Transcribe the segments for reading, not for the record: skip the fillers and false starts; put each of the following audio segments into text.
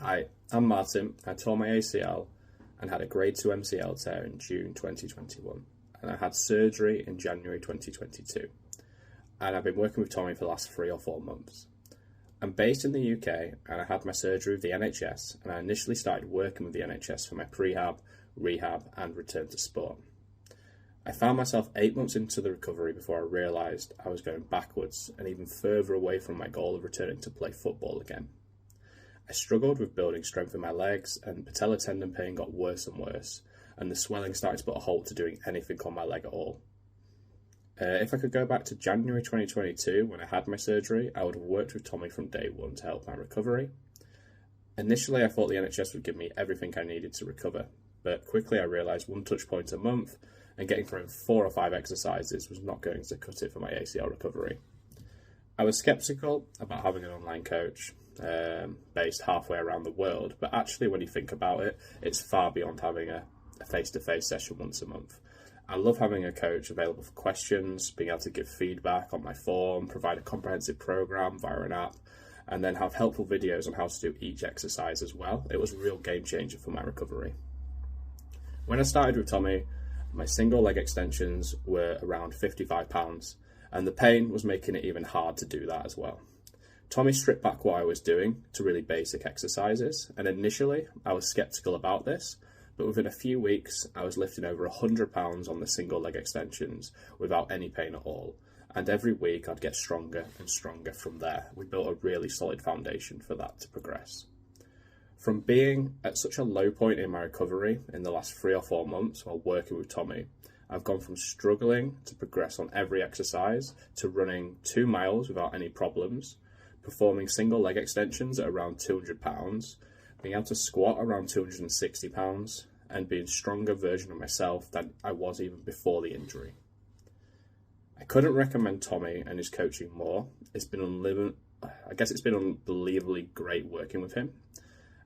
Hi, I'm Martin. I tore my ACL and had a grade 2 MCL tear in June 2021, and I had surgery in January 2022. And I've been working with Tommy for the last 3 or 4 months. I'm based in the UK and I had my surgery with the NHS, and I initially started working with the NHS for my prehab, rehab and return to sport. I found myself 8 months into the recovery before I realised I was going backwards and even further away from my goal of returning to play football again. I struggled with building strength in my legs, and patellar tendon pain got worse and worse, and the swelling started to put a halt to doing anything on my leg at all. If I could go back to January 2022 when I had my surgery, I would have worked with Tommy from day one to help my recovery. Initially, I thought the NHS would give me everything I needed to recover, but quickly I realised 1 touch point a month and getting through 4 or 5 exercises was not going to cut it for my ACL recovery. I was sceptical about having an online coach based halfway around the world, but actually when you think about it, it's far beyond having a face-to-face session once a month. I love having a coach available for questions, being able to give feedback on my form, provide a comprehensive program via an app, and then have helpful videos on how to do each exercise as well. It was a real game changer for my recovery. When I started with Tommy, my single leg extensions were around £55, and the pain was making it even hard to do that as well. Tommy stripped back what I was doing to really basic exercises, and initially I was sceptical about this, but within a few weeks I was lifting over £100 on the single leg extensions without any pain at all, and every week I'd get stronger and stronger from there. We built a really solid foundation for that to progress. From being at such a low point in my recovery in the last 3 or 4 months while working with Tommy, I've gone from struggling to progress on every exercise to running 2 miles without any problems, performing single leg extensions at around £200, being able to squat around £260, and being a stronger version of myself than I was even before the injury. I couldn't recommend Tommy and his coaching more. It's been unbelievably great working with him,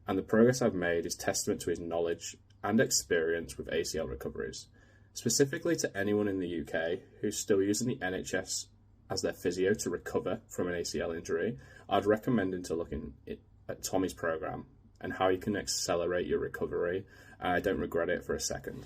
and the progress I've made is testament to his knowledge and experience with ACL recoveries. Specifically to anyone in the UK who's still using the NHS as their physio to recover from an ACL injury, I'd recommend him to look at Tommy's program and how you can accelerate your recovery, and I don't regret it for a second.